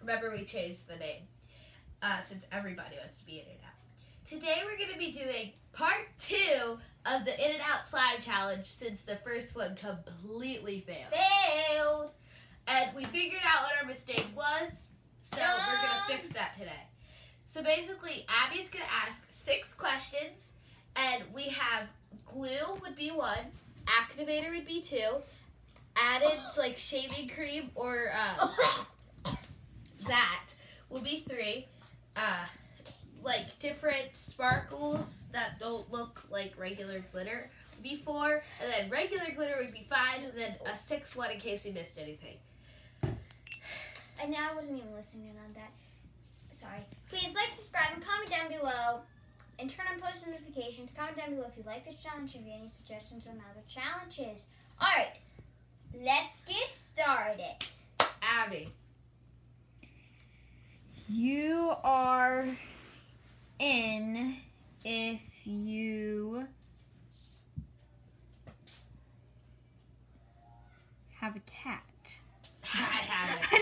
Remember, we changed the name since everybody wants to be In and Out. Today we're going to be doing part 2 of the In and Out slime challenge since the first one completely failed. And we figured out what our mistake was, so we're going to fix that today. So basically, Abby's going to ask 6 questions, and we have glue would be 1, activator would be 2, added like shaving cream or that would be 3, like different sparkles that don't look like regular glitter would be 4, and then regular glitter would be 5, and then a 6th one in case we missed anything. And now I wasn't even listening on that. Sorry. Please like, subscribe, and comment down below. And turn on post notifications. Comment down below if you like this challenge and if you have any suggestions on other challenges. Alright. Let's get started. Abby. You are in if you have a cat. I have it. I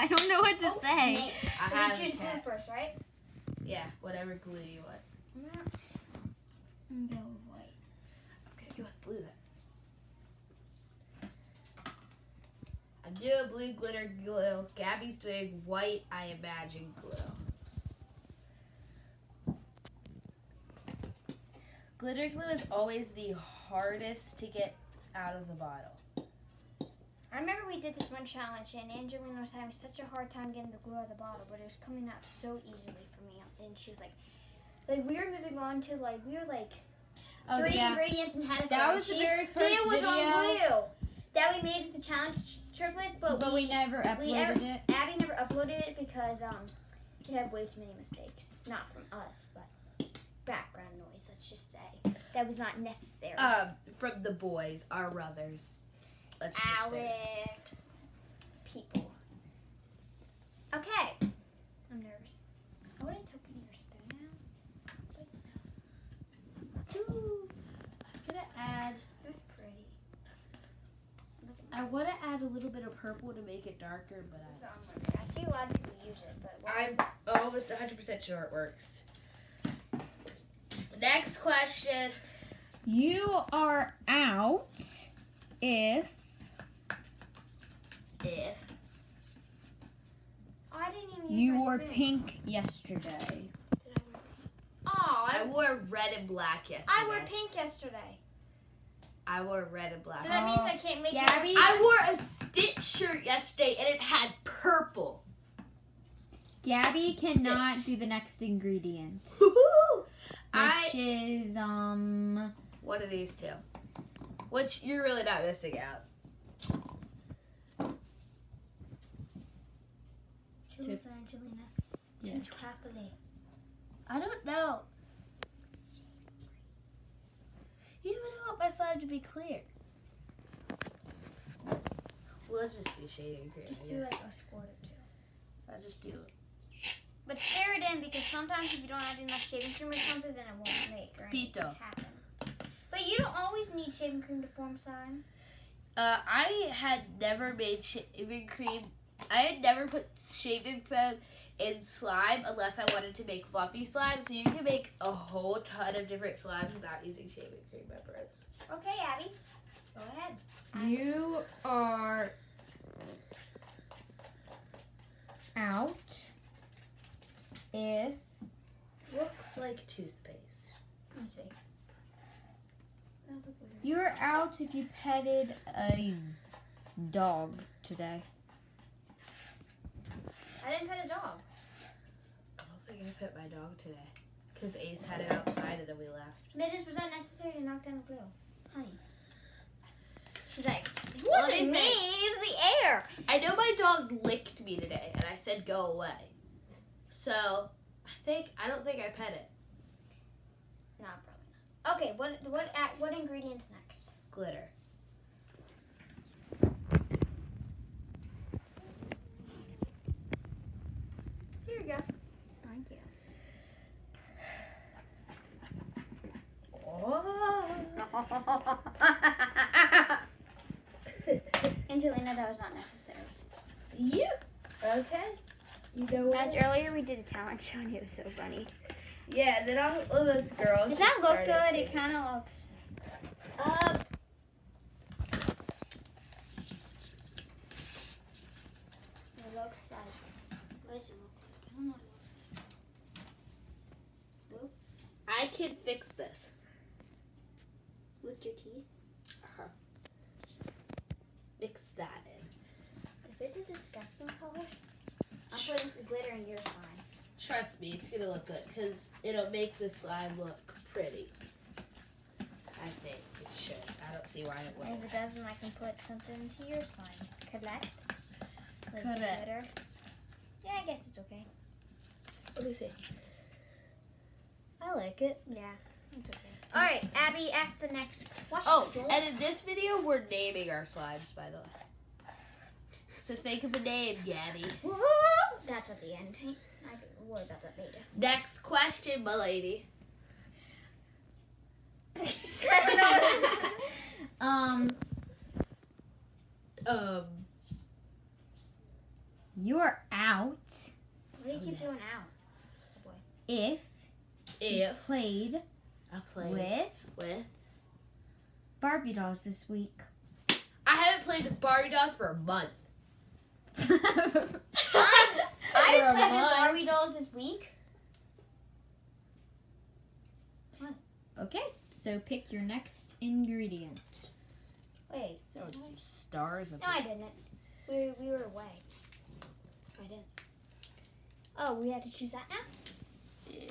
don't know what to say. Snake. I So have we choose a blue cat. first, right? Yeah, whatever glue you want. I'm going with white. Okay, go with blue then. I'm doing blue glitter glue. Gabby's doing white, I imagine, glue. Glitter glue is always the hardest to get out of the bottle. I remember we did this one challenge and Angelina was having such a hard time getting the glue out of the bottle, but it was coming out so easily for me. And she was like we were moving on to we were 3 ingredients and had it. That was the very first still was on video. glue that we made the challenge triplets, but we never uploaded it. Abby never uploaded it because it had way too many mistakes. Not from us, but background noise. Let's just say that was not necessary. From the boys, our brothers. Let's just say. Alex, people. Okay, I'm nervous. I want to take your spoon out. Ooh, I'm gonna add. That's pretty. I want to add a little bit of purple to make it darker, but I see a lot of people use it, but I'm almost 100% sure it works. Next question. You are out if I didn't even use you my wore spoon. pink yesterday. Oh, I wore red and black yesterday. I wore pink yesterday. I wore red and black. So that means I can't make Gabby? I wore a Stitch shirt yesterday and it had purple. Gabby cannot do the next ingredient, Woohoo! which is What are these two? Which you're really not missing out. Choose Angelina. Yeah. Choose carefully. I don't know. You would want my slime to be clear. We'll just do shading cream. Just I do guess. a squirt or two. I'll just do it. But stir it in because sometimes if you don't add enough shaving cream or something, then it won't make or Pito. happen. But you don't always need shaving cream to form slime. I had never made shaving cream. I had never put shaving foam in slime unless I wanted to make fluffy slime. So you can make a whole ton of different slimes without using shaving cream, my friends. Okay, Abby. Go ahead. you are out if Looks like toothpaste. Let's see. you're out if you petted a dog today. I didn't pet a dog. I was going to pet my dog today because Ace had it outside and then we left. It was unnecessary to knock down the glue. Honey. She's like, it Let wasn't me me, think. it was the air. I know my dog licked me today and I said go away. So I don't think I pet it. No, probably not. Okay, what ingredients next? Glitter. Here you go. Thank you. Oh. Angelina, that was not necessary. You? Okay. You know Guys, earlier we did a talent show and it was so funny. Yeah, then all of us girls. Does that just look started good? It singing. kind of looks. It looks like. What does it look like? I don't know what it looks like. I can fix this. With your teeth? Mix that in. If it's a disgusting color, I'm putting some glitter in your slime. Trust me, it's gonna look good because it'll make the slime look pretty. I think it should. I don't see why it And won't. if it doesn't, I can put something into your slime. Correct? With Correct. glitter. Yeah, I guess it's okay. Let me see. I like it. Yeah, it's okay. All right, Abby, ask the next question. Oh, and in this video, we're naming our slimes, by the way. So think of a name, Gabby. That's at the end. I can worry about that later. Next question, my lady. You're out What do you keep doing out? if you If played I play with Barbie dolls this week. I haven't played with Barbie dolls for a month. I For a played with month. Barbie dolls this week. Okay, so pick your next ingredient. Wait. There was some stars. No, I didn't. We were away. I didn't. Oh, we had to choose that now? Yeah.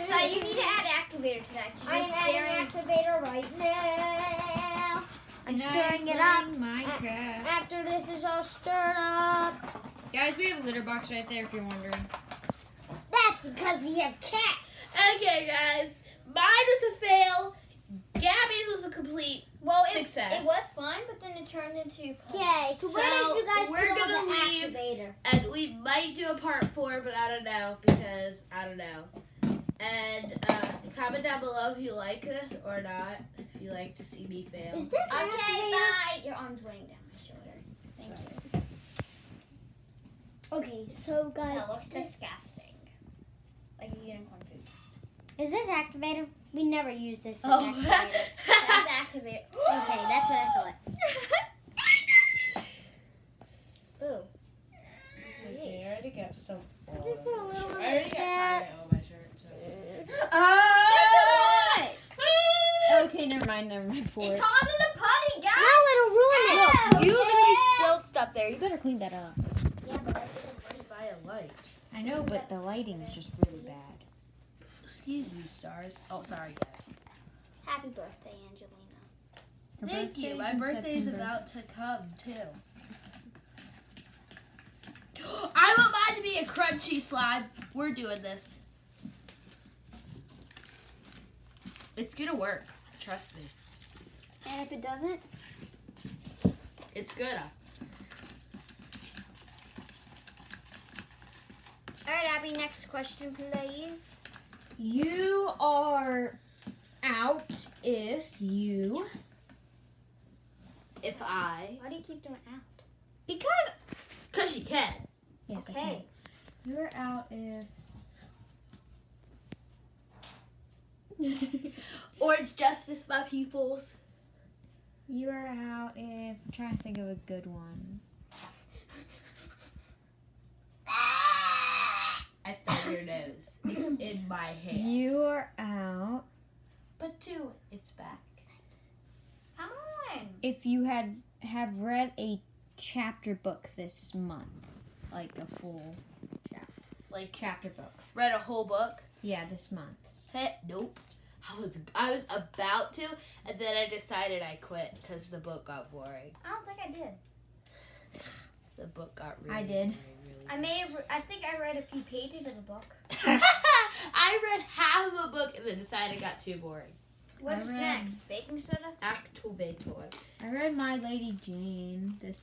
So you need to add activator to that. I'm adding activator right now. I'm stirring it up. Minecraft. After this is all stirred up. Guys, we have a litter box right there if you're wondering. That's because we have cats. Okay, guys. Mine was a fail. Gabby's was a complete Well, success. it was fun, but then it turned into. Okay, so where So, did you guys we're put all gonna the leave. activator? And we might do a part 4, but I don't know because I don't know. And comment down below if you like this or not. If you like to see me fail. Is this Okay, activator? bye. Your arm's weighing down my shoulder. Thank you. Okay, so guys, That looks disgusting. Like a unicorn food. is this activator? We never use this as Oh. activator. That's activator. Okay, that's what I thought. Ooh. Okay, I already got some. Just put a little I bit already of got that. tie on my shirt. So. Okay, never mind, pour It's it. on to the putty, guys. No, it'll ruin it. You literally spilled stuff there. You better clean that up. Yeah, but Right by a light. I know, but the lighting is just really bad. Excuse me, stars. Oh, sorry, guys. happy birthday, Angelina. Her Thank you. birthday's My in birthday's September. about to come too. I want mine to be a crunchy slime. We're doing this. It's gonna work. Trust me. And if it doesn't, It's good. all right, Abby. Next question, please. You are out if you If I, Why do you keep doing out? cause you can. yes, Okay. okay. You're out if Orange justice, my peoples. you are out if I'm trying to think of a good one. I stubbed your nose. It's in my hand. You are out But do it. It's back. Come on. if you have read a chapter book this month, like a full Like chapter book. read a whole book. Yeah, this month. Nope. I was about to, and then I decided I quit because the book got boring. I don't think I did. The book got really. I did. Really, really I may have. I think I read a few pages of the book. I read half of a book and then decided it got too boring. What's I read- next? Baking soda. Activator. I read My Lady Jane this.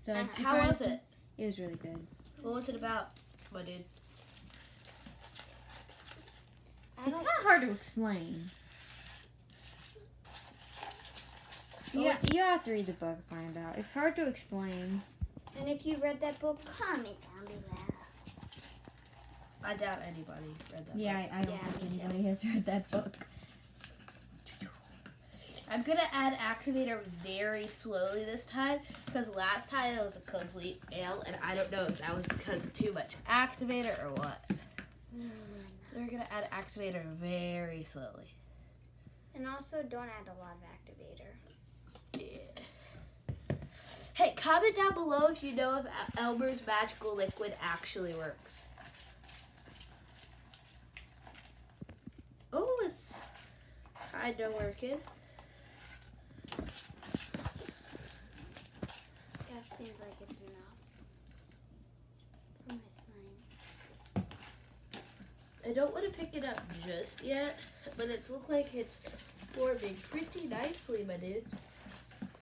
So And if How I- was it? It was really good. What was it about? What dude? I It's don't. kind of hard to explain. Yeah, you have to read the book to find out. It's hard to explain. And if you read that book, comment down below. I doubt anybody read that. Yeah, I don't Yeah, think me too. anybody has read that book. I'm gonna add activator very slowly this time because last time it was a complete fail, and I don't know if that was because of too much activator or what. So we're gonna add activator very slowly. And also, don't add a lot of activator. Yeah. Hey, comment down below if you know if Elmer's magical liquid actually works. Oh, it's kinda working. That seems like it's enough for my slime. I don't want to pick it up just yet, but it's looked like it's forming pretty nicely, my dudes.